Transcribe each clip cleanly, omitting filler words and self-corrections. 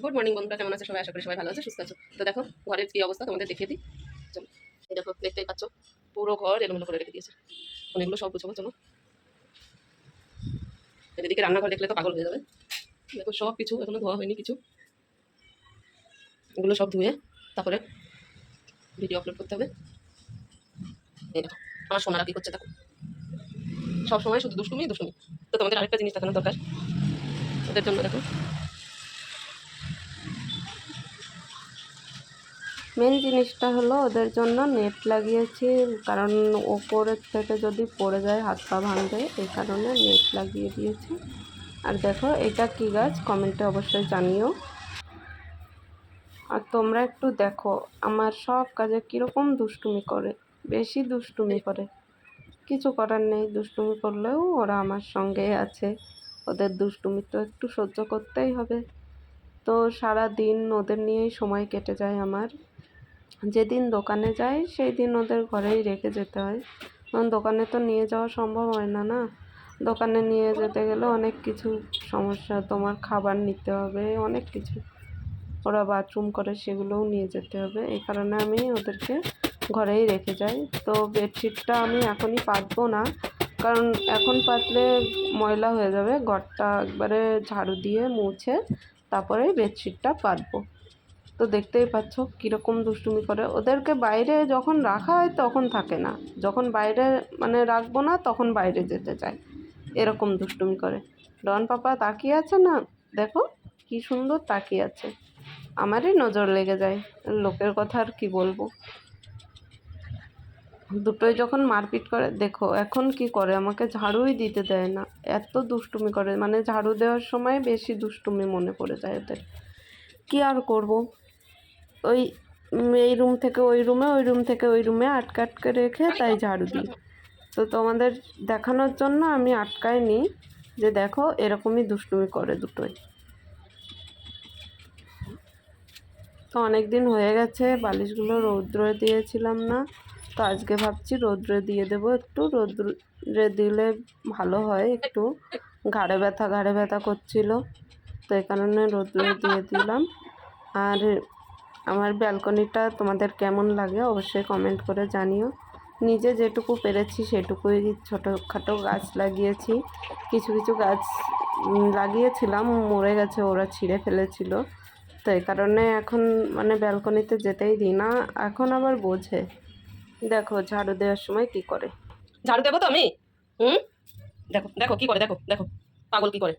Good morning বন্ধুরা, কেমন আছে সবাই? আশা করি সবাই ভালো আছে, সুস্থ আছো। তো দেখো ঘরের কি অবস্থা তোমাদের দেখিয়ে দিই। চলো, এই দেখো দেখতেই পাচ্ছ, পুরো ঘর এলোমেলো করে রেখে দিয়েছে। অনেকগুলো সব গুছাবো, চলো। এদিকে রান্নাঘর দেখলে তো পাগল হয়ে যাবে। দেখো সব কিছু এখনো ধোয়া হয়নি কিছু, এগুলো সব ধুয়ে তারপরে ভিডিও আপলোড করতে হবে। এই দেখো আমার সোনারা কি করছে দেখো, সব সময় শুধু দুষ্টুমি দুষ্টুমি। তো তোমাদের আরেকটা জিনিস দেখানোর দরকার ওদের জন্য। দেখো মেন জিনিসটা হলো ওদের জন্য নেট লাগিয়েছি, কারণ ওপরের থেকে যদি পড়ে যায় হাত পা ভাঙবে, এই কারণে নেট লাগিয়ে দিয়েছি। আর দেখো এটা কি গাছ, কমেন্টে অবশ্যই জানিও। আর তোমরা একটু দেখো আমার সব কাজে কীরকম দুষ্টুমি করে, বেশি দুষ্টুমি করে। কিছু করার নেই, দুষ্টুমি করলেও ওরা আমার সঙ্গে আছে, ওদের দুষ্টুমি তো একটু সহ্য করতেই হবে। তো সারা দিন ওদের নিয়েই সময় কেটে যায় আমার। যেদিন দোকানে যাই সেই দিন ওদের ঘরেই রেখে যেতে হয়, কারণ দোকানে তো নিয়ে যাওয়া সম্ভব হয় না। না, দোকানে নিয়ে যেতে গেলে অনেক কিছু সমস্যা, তোমার খাবার নিতে হবে, অনেক কিছু, ওরা বাথরুম করে সেগুলোও নিয়ে যেতে হবে। এই কারণে আমি ওদেরকে ঘরেই রেখে যাই। তো বেডশিটটা আমি এখনই পাতবো না, কারণ এখন পাতলে ময়লা হয়ে যাবে। ঘরটা একবারে ঝাড়ু দিয়ে মুছে তারপরে বেডশিটটা পাতবো। তো দেখতেই পাচ্ছ কীরকম দুষ্টুমি করে। ওদেরকে বাইরে যখন রাখা হয় তখন থাকে না, যখন বাইরে মানে রাখবো না তখন বাইরে যেতে চায়, এরকম দুষ্টুমি করে। ডন পাপা তাকিয়ে আছে না, দেখো কি সুন্দর তাকিয়ে আছে, আমারই নজর লেগে যায়। লোকের কথা আর কি বলবো। দুটোই যখন মারপিট করে, দেখো এখন কি করে, আমাকে ঝাড়ুই দিতে দেয় না, এত দুষ্টুমি করে। মানে ঝাড়ু দেওয়ার সময় বেশি দুষ্টুমি মনে পড়ে যায় ওদের। কি আর করব, ওই এই রুম থেকে ওই রুমে, ওই রুম থেকে ওই রুমে আটকে আটকে রেখে তাই ঝাড়ু দিই। তো তোমাদের দেখানোর জন্য আমি আটকাইনি, যে দেখো এরকমই দুষ্টুমি করে দুটোই। তো অনেক দিন হয়ে গেছে বালিশগুলো রৌদ্রে দিয়েছিলাম না, তো আজকে ভাবছি রৌদ্রে দিয়ে দেবো। একটু রৌদ্রে দিলে ভালো হয়, একটু ঘাড়ে ব্যথা করছিল, তো এই কারণে রৌদ্রে দিয়ে দিলাম। আর আমার ব্যালকনিটা তোমাদের কেমন লাগে অবশ্যই কমেন্ট করে জানিও। নিজে যেটুকু পেরেছি সেটুকুই, ছোটোখাটো গাছ লাগিয়েছি। কিছু কিছু গাছ লাগিয়েছিলাম, মরে গেছে, ওরা ছিঁড়ে ফেলেছিল। তো এই কারণে এখন মানে ব্যালকনিতে যেতেই দিই না। এখন আবার বোঝে, দেখো ঝাড়ু দেওয়ার সময় কি করে। ঝাড়ু দেবো তো আমি। হুম, দেখো দেখো কি করে, দেখো দেখো পাগল কি করে।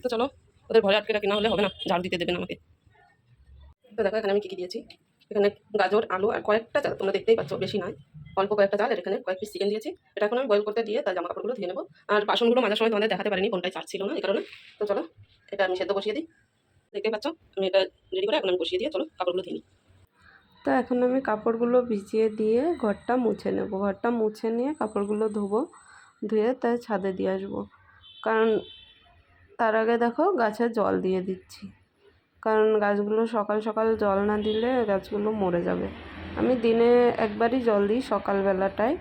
তো চলো, ওদের ঘরে আটকে রাখি, না হলে হবে না, ঝাড়ু দিতে দেবে না আমাকে। তো দেখো এখানে আমি কী কী দিয়েছি। এখানে গাজর, আলু আর কয়েকটা চাল, তোমরা দেখতেই পাচ্ছ, বেশি নয়, অল্প কয়েকটা চাল। আর এখানে কয়েক পিস চিকেন দিয়েছি। এটা এখন আমি বয়েল করতে দিয়ে তার জামা কাপড়গুলো ধুয়ে নেবো। আর বাসনগুলো মাজার সময় তোমাদের দেখাতে পারিনি, ফোনটায় চার্জ ছিল না, এই কারণে। তো চলো এটা আমি সেদ্ধ বসিয়ে দিই। দেখতেই পাচ্ছ আমি এটা রেডি করে এখন আমি বসিয়ে দিয়ে চলো কাপড়গুলো ধুয়ে নিই। তো এখন আমি কাপড়গুলো ভিজিয়ে দিয়ে ঘরটা মুছে নেব। ঘরটা মুছে নিয়ে কাপড়গুলো ধোবো, ধুয়ে তাই ছাদে দিয়ে আসবো। কারণ তার আগে দেখো গাছে জল দিয়ে দিচ্ছি, কারণ গাছগুলো সকাল সকাল জল না দিলে গাছগুলো মরে যাবে। আমি দিনে একবারই জল দিই, সকালবেলাটায়,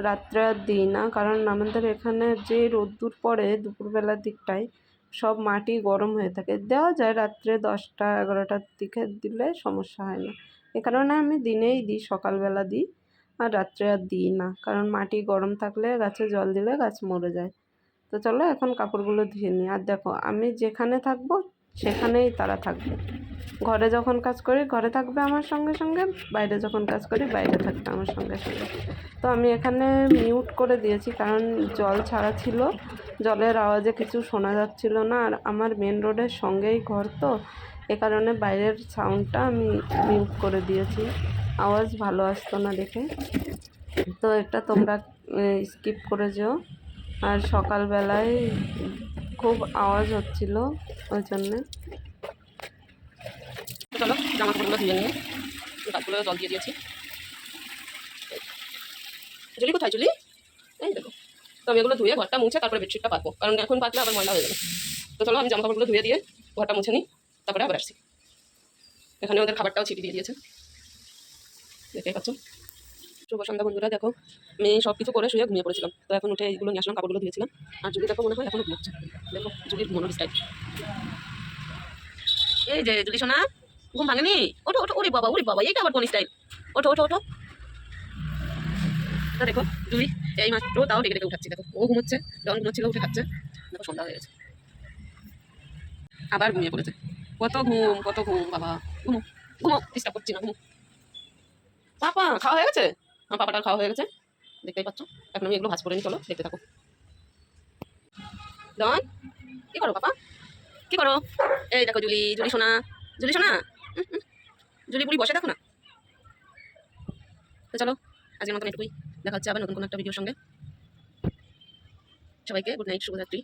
রাত্রে আর দিই না। কারণ আমাদের এখানে যে রোদ্দুর পড়ে দুপুরবেলার দিকটায়, সব মাটি গরম হয়ে থাকে। দেওয়া যায় রাত্রে 10টা 11টার দিকে দিলে সমস্যা হয় না, এ কারণে আমি দিনেই দিই, সকালবেলা দিই, আর রাত্রে আর দিই না। কারণ মাটি গরম থাকলে গাছে জল দিলে গাছ মরে যায়। তো চলো এখন কাপড়গুলো ধুয়ে নিই। আর দেখো আমি যেখানে থাকবো সেখানেই তারা থাকবে। ঘরে যখন কাজ করি ঘরে থাকবে আমার সঙ্গে সঙ্গে, বাইরে যখন কাজ করি বাইরে থাকবে আমার সঙ্গে সঙ্গে। তো আমি এখানে মিউট করে দিয়েছি, কারণ জল ছাড়া ছিল, জলের আওয়াজে কিছু শোনা যাচ্ছিল না। আর আমার মেন রোডের সঙ্গেই ঘর, তো এ কারণে বাইরের সাউন্ডটা আমি মিউট করে দিয়েছি, আওয়াজ ভালো আসতো না দেখে। তো এটা তোমরা স্কিপ করে যেও। আর সকালবেলায় খুব আওয়াজ হচ্ছিল ওই জন্যে। তো চলো জামা কাপড়গুলো ধুয়ে নিয়ে গাছগুলো জল দিয়ে দিয়েছি। জুলি কোথায় জুলি? এই দেখো। তো আমি এগুলো ধুয়ে ঘরটা মুছে তারপরে বেডশিটটা পাতবো, কারণ এখন পাতলে আবার ময়লা হয়ে যাবে। তো চলো আমি জামা কাপড়গুলো ধুয়ে দিয়ে ঘরটা মুছে নিই, তারপরে আবার আসছি। এখানে ওদের খাবারটাও ছিটিয়ে দিয়ে দিয়েছে, দেখতেই পাচ্ছ। শুভ সন্ধ্যা বন্ধুরা, দেখো মেয়ে সব কিছু করে শুয়ে ঘুমিয়ে পড়েছিলাম, তো এখন উঠে এইগুলো নিয়ে আসলাম, কাপড়গুলো ধুয়েছিলাম। আর জুলি দেখো মনে হয় এখনো ঘুমাচ্ছে। দেখো জুলির ঘুমানোর স্টাইল। এই যে জুলি সোনা, ঘুম ভাঙেনি? ওঠো ওঠো, ওরে বাবা ওরে বাবা, এইটা আবার কোন স্টাইল? ওঠো ওঠো ওঠো। তা দেখো জুলি এই মাত্র তাও ডেকে ডেকে উঠাচ্ছি। দেখো ও ঘুমোচ্ছে, যখন ঘুমোচ্ছিল উঠে খাচ্ছে। দেখো সন্ধ্যা হয়ে গেছে, আবার ঘুমিয়ে পড়েছে। কত ঘুম কত ঘুম বাবা। ঘুমো ঘুমো, ডিস্টার্ব করছি না, ঘুমো। পাপা খাওয়া হয়ে গেছে? আমার পাপাটার খাওয়া হয়ে গেছে, দেখতেই পাচ্ছ। এখন আমি এগুলো ভাজ করে নিই, চলো দেখতে থাকো। ডন, কি করো পাপা, কি করো? এই দেখো জুলি, জুলি সোনা, জুলি সোনা। জুলি বুড়ি বসে দেখো না। তো চলো আজকের মতন এটুকুই, দেখা হচ্ছে আবার নতুন কোনো একটা ভিডিওর সঙ্গে। সবাইকে গুড নাইট, শুভরাত্রি।